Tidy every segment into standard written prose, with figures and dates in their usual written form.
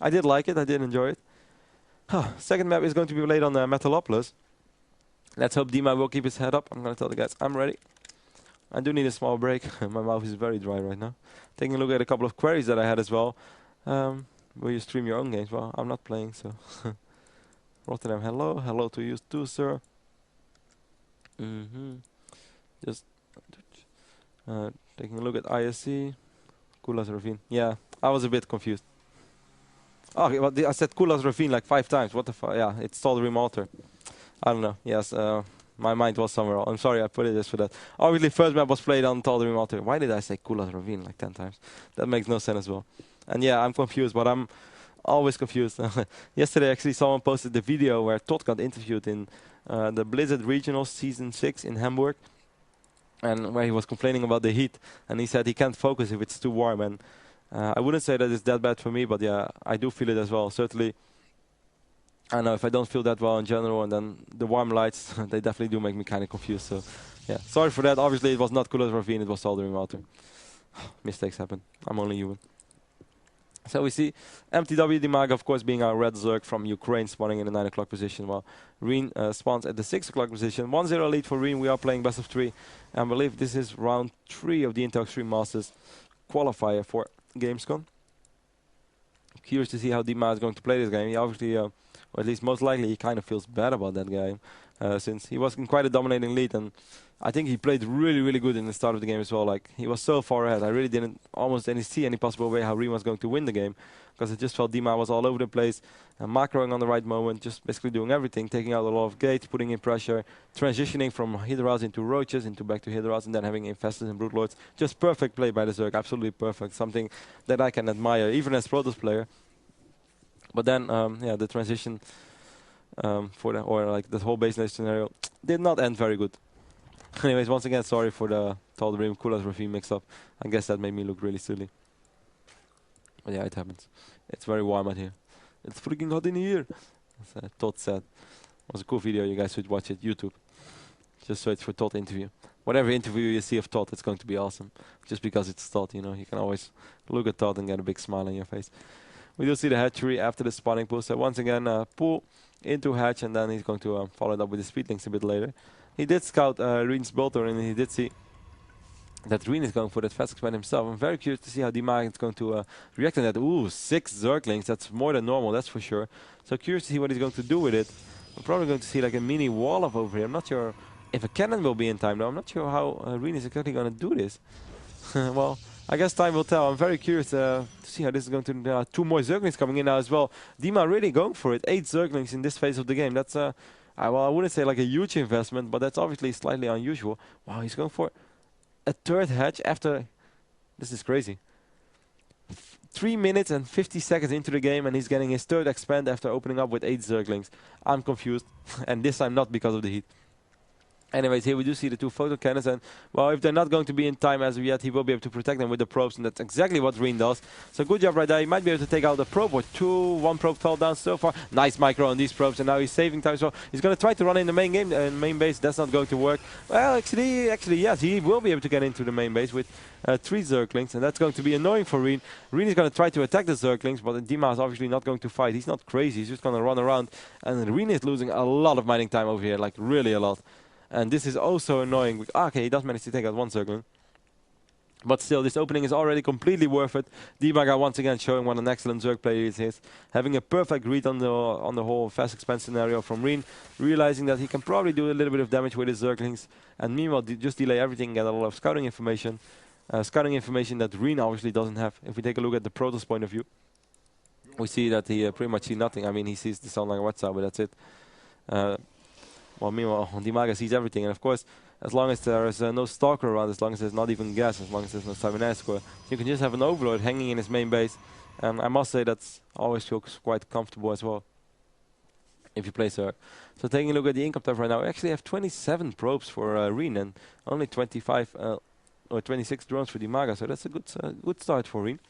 I did like it. I did enjoy it. Second map is going to be played on Metalopolis. Let's hope Dima will keep his head up. I'm going to tell the guys I'm ready. I do need a small break. My mouth is very dry right now. Taking a look at a couple of queries that I had as well. Will you stream your own games? Well, I'm not playing, so... Rotterdam, hello. Hello to you too, sir. Just... taking a look at ISC. Kulas Ravine. Yeah, I was a bit confused. Oh, well, I said Kulas Ravine like 5 times. What the fuck? Yeah, it's Tal'Darim Altar. I don't know. Yes, my mind was somewhere else. I'm sorry I put it just for that. Obviously, first map was played on Tal'Darim Altar. Why did I say Kulas Ravine like 10 times? That makes no sense as well. And yeah, I'm confused, but I'm always confused. Yesterday, actually, someone posted the video where Todd got interviewed in the Blizzard Regionals Season 6 in Hamburg. And where he was complaining about the heat. And he said he can't focus if it's too warm. And I wouldn't say that it's that bad for me, but yeah, I do feel it as well. Certainly, I know if I don't feel that well in general, and then the warm lights, they definitely do make me kind of confused. So yeah, sorry for that. Obviously, it was not Kulas Ravine, it was Tal'Darim Altar. Mistakes happen. I'm only human. So we see MTW Dimaga, of course, being our red Zerg from Ukraine, spawning in the 9 o'clock position, while Rine spawns at the 6 o'clock position. 1-0 lead for Rine. We are playing best of 3. And I believe this is round 3 of the Intel Extreme Masters qualifier for Gamescom. Curious to see how Dima is going to play this game. He obviously, or at least most likely, he kind of feels bad about that game, since he was in quite a dominating lead, and I think he played really, really good in the start of the game as well. Like, he was so far ahead. I really didn't see any possible way how Rine was going to win the game, because I just felt Dima was all over the place, macroing on the right moment, just basically doing everything, taking out a lot of gates, putting in pressure, transitioning from Hydrals into Roaches, into back to Hydrals, and then having Infestors and Broodlords. Just perfect play by the Zerg, absolutely perfect. Something that I can admire, even as Protoss player. But then, yeah, the transition for the whole base layer scenario did not end very good. Anyways, once again, sorry for the Tal'Darim Kulas Ravine mix-up. I guess that made me look really silly. But yeah, it happens. It's very warm out here. It's freaking hot in here. As Todd said. It was a cool video. You guys should watch it. YouTube. Just search for Todd interview. Whatever interview you see of Todd, it's going to be awesome. Just because it's Todd, you know. You can always look at Todd and get a big smile on your face. We do see the hatchery after the spawning pool. So once again, pull into hatch, and then he's going to follow it up with the speed links a bit later. He did scout Rine's bolter, and he did see that Rine is going for that fast expand himself. I'm very curious to see how Dimaga is going to react to that. Ooh, 6 Zerglings. That's more than normal, that's for sure. So curious to see what he's going to do with it. We're probably going to see like a mini wall up over here. I'm not sure if a cannon will be in time, though. I'm not sure how Rine is exactly going to do this. Well, I guess time will tell. I'm very curious to see how this is going to... 2 more Zerglings coming in now as well. Dima really going for it. 8 Zerglings in this phase of the game. That's... well, I wouldn't say like a huge investment, but that's obviously slightly unusual. Wow, he's going for a 3rd hatch after... This is crazy. 3 minutes and 50 seconds into the game, and he's getting his 3rd expand after opening up with 8 Zerglings. I'm confused, and this time not because of the heat. Anyways, here we do see the 2 photon cannons, and well, if they're not going to be in time as of yet, he will be able to protect them with the probes, and that's exactly what Rine does. So good job right there. He might be able to take out the probe or 2. 1 probe fell down so far. Nice micro on these probes, and now he's saving time. So he's going to try to run in the main game, main base. That's not going to work. Well, actually, yes, he will be able to get into the main base with 3 Zerglings, and that's going to be annoying for Rine. Rine is going to try to attack the Zerglings, but Dima is obviously not going to fight. He's not crazy. He's just going to run around, and Rine is losing a lot of mining time over here, like really a lot. And this is also annoying. Okay, he does manage to take out 1 Zergling. But still, this opening is already completely worth it. Dimaga once again showing what an excellent Zerg player he is. Having a perfect read on the whole fast expand scenario from Rine. Realizing that he can probably do a little bit of damage with his Zerglings. And meanwhile, just delay everything and get a lot of scouting information. Scouting information that Rine obviously doesn't have. If we take a look at the Protoss point of view, we see that he pretty much sees nothing. I mean, he sees the sun like a wet sow, but that's it. Well, meanwhile, Dimaga sees everything, and of course, as long as there is no stalker around, as long as there's not even gas, as long as there's no cybernetic score, you can just have an overlord hanging in his main base. And I must say that's always feels quite comfortable as well, if you play Zerg. So taking a look at the income tab right now, we actually have 27 probes for Rine, and only 25 or 26 drones for Dimaga, so that's a good start for Rine.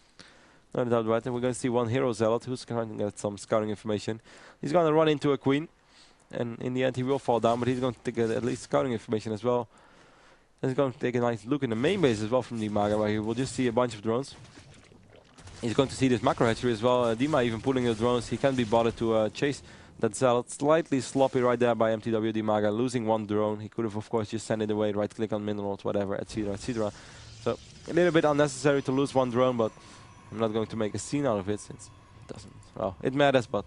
No doubt about it. We're going to see 1 hero zealot who's trying to get some scouting information. He's going to run into a queen. And in the end, he will fall down, but he's going to take at least scouting information as well. And he's going to take a nice look in the main base as well from Dimaga, where he will just see a bunch of drones. He's going to see this macro hatchery as well. Dima even pulling the drones. He can be bothered to chase that Zealot. Slightly sloppy right there by MTW Dimaga, losing one drone. He could have, of course, just sent it away, right click on minerals, whatever, etc, etc. So a little bit unnecessary to lose one drone, but I'm not going to make a scene out of it since it doesn't. Well, it matters, but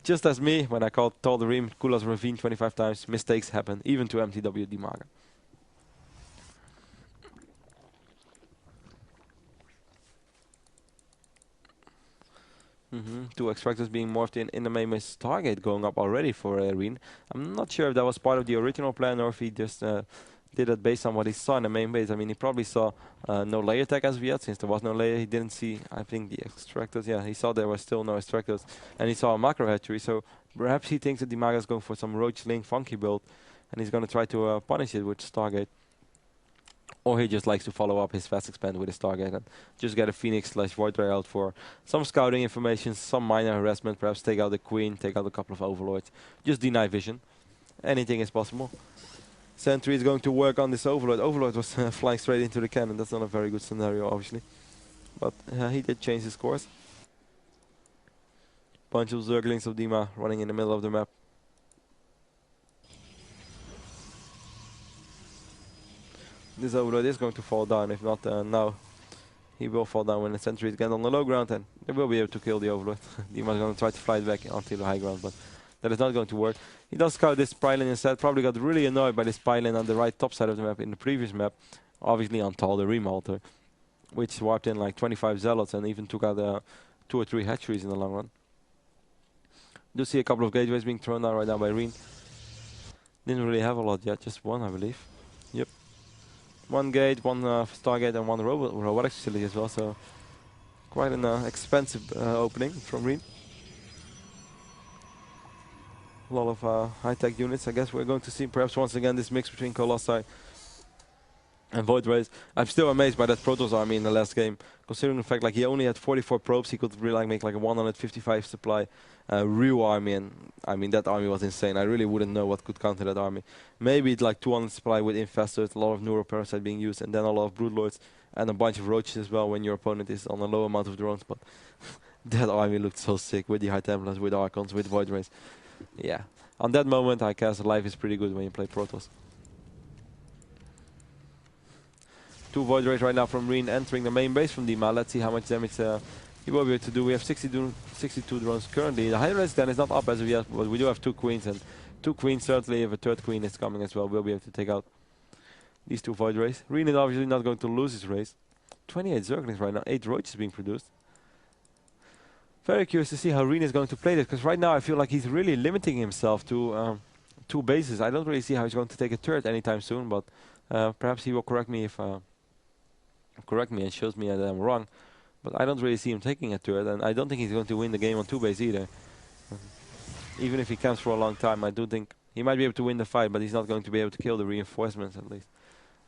just as me, when I told the Rine Kulas Ravine 25 times, mistakes happen, even to MTW Dimaga. Two extractors being morphed in the main base. Stargate going up already for Rine. I'm not sure if that was part of the original plan or if he just did it based on what he saw in the main base. I mean, he probably saw no layer tag as of yet, since there was no layer. He didn't see, I think, the extractors. Yeah, he saw there were still no extractors, and he saw a macro hatchery. So perhaps he thinks that Dimaga is going for some Roach Link funky build, and he's going to try to punish it with Stargate. Or he just likes to follow up his fast expand with his Stargate and just get a Phoenix / Void Ray out for some scouting information, some minor harassment, perhaps take out the Queen, take out a couple of Overlords, just deny vision. Anything is possible. Sentry is going to work on this Overlord. Overlord was flying straight into the cannon. That's not a very good scenario, obviously. But he did change his course. Bunch of Zerglings of Dima running in the middle of the map. This Overlord is going to fall down. If not now, he will fall down when the sentries get on the low ground, and they will be able to kill the Overlord. Dima is going to try to fly it back onto the high ground, but that is not going to work. He does scout this pylon instead. Probably got really annoyed by this pylon on the right top side of the map in the previous map. Obviously on Tal, the Remalter, which wiped in like 25 Zealots and even took out 2 or 3 hatcheries in the long run. Do see a couple of gateways being thrown down right now by Rine. Didn't really have a lot yet, just one, I believe. Yep. One gate, one Stargate, and one robotics facility as well. So quite an expensive opening from Rine. A lot of high-tech units. I guess we're going to see perhaps once again this mix between Colossi and Void Rays. I'm still amazed by that Protoss army in the last game, considering the fact like he only had 44 probes. He could really like make like a 155 supply real army, and I mean that army was insane. I really wouldn't know what could counter that army. Maybe it's like 200 supply with infestors, a lot of neuroparasite being used, and then a lot of broodlords and a bunch of roaches as well when your opponent is on a low amount of drones. But that army looked so sick with the High Templars, with Archons, with Void Rays. Yeah, on that moment I guess life is pretty good when you play Protoss. 2 Void Rays right now from Rine entering the main base from Dima. Let's see how much damage he will be able to do. We have 62 drones currently. The high risk then is not up as of yet, but we do have 2 queens, and 2 queens certainly, if a 3rd queen is coming as well, we'll be able to take out these 2 Void Rays. Rine is obviously not going to lose his race. 28 Zerglings right now, 8 roaches being produced. Very curious to see how Rine is going to play this, because right now I feel like he's really limiting himself to 2 bases. I don't really see how he's going to take a turret anytime soon, but perhaps he will correct me if and shows me that I'm wrong. But I don't really see him taking a turret, and I don't think he's going to win the game on 2 base either. Even if he camps for a long time, I do think he might be able to win the fight, but he's not going to be able to kill the reinforcements at least.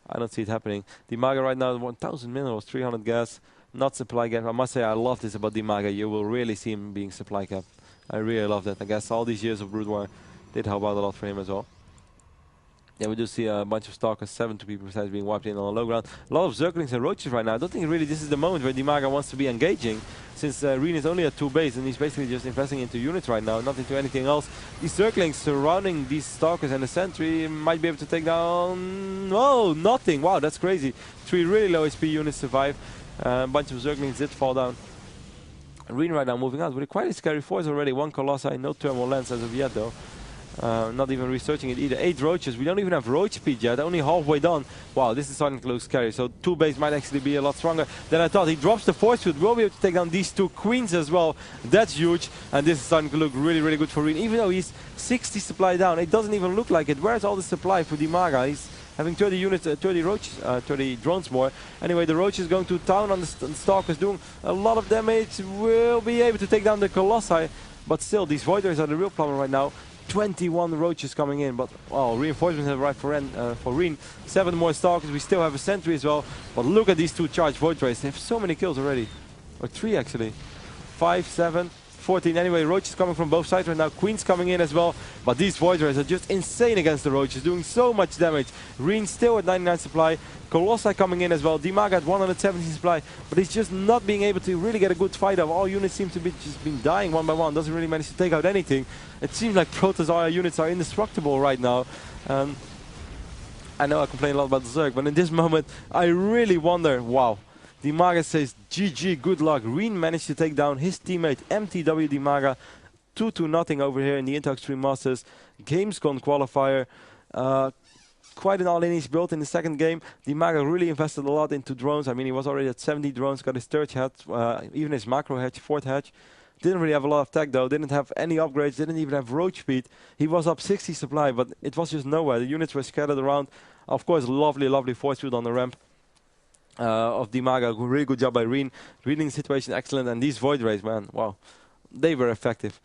I don't see it happening. Dimaga right now 1,000 minerals, 300 gas. Not supply gap. I must say I love this about Dimaga. You will really see him being supply cap. I really love that. I guess all these years of Brood War did help out a lot for him as well. Yeah, we do see a bunch of Stalkers, 7 to be precise, being wiped in on the low ground. A lot of Zerglings and Roaches right now. I don't think really this is the moment where Dimaga wants to be engaging, since Rine is only at 2 base and he's basically just investing into units right now, not into anything else. These Zerglings surrounding these Stalkers and the Sentry might be able to take down... Oh, nothing! Wow, that's crazy. 3 really low HP units survive. A bunch of Zerglings did fall down. Rine right now moving out with quite a scary force already. 1 Colossi, no thermal lens as of yet though. Not even researching it either. 8 roaches. We don't even have roach speed yet. Only halfway done. Wow, this is starting to look scary. So 2 base might actually be a lot stronger than I thought. He drops the force field. We'll be able to take down these 2 queens as well. That's huge. And this is starting to look really, really good for Rine. Even though he's 60 supply down, it doesn't even look like it. Where's all the supply for Dimaga? He's having 30 units, 30 roaches, 30 drones more. Anyway, the roach is going to town on the Stalkers, doing a lot of damage. Will be able to take down the Colossi. But still, these Void Rays are the real problem right now. 21 roaches coming in, but reinforcements have arrived for Rine. 7 more Stalkers. We still have a Sentry as well. But look at these 2 charged Void Rays. They have so many kills already. Or 3 actually. 5, 7, 14. Anyway, Roaches coming from both sides right now. Queen's coming in as well. But these Void Rays are just insane against the Roaches, doing so much damage. Rine still at 99 supply. Colossi coming in as well. Dimaga at 117 supply. But he's just not being able to really get a good fight off. All units seem to be just been dying one by one. Doesn't really manage to take out anything. It seems like Protoss units are indestructible right now. I know I complain a lot about the Zerg, but in this moment, I really wonder, wow. Dimaga says, GG, good luck. Rine managed to take down his teammate, MTW Dimaga, 2-0 over here in the Inter Extreme Masters Cologne Qualifier. Quite an all-in each build in the second game. Dimaga really invested a lot into drones. I mean, he was already at 70 drones, got his third hatch, even his macro hatch, fourth hatch. Didn't really have a lot of tech though, didn't have any upgrades, didn't even have roach speed. He was up 60 supply, but it was just nowhere. The units were scattered around. Of course, lovely force field on the ramp of Dimaga. Really good job by Rine. Reading the situation excellent, and these Void Rays, man, wow, they were effective.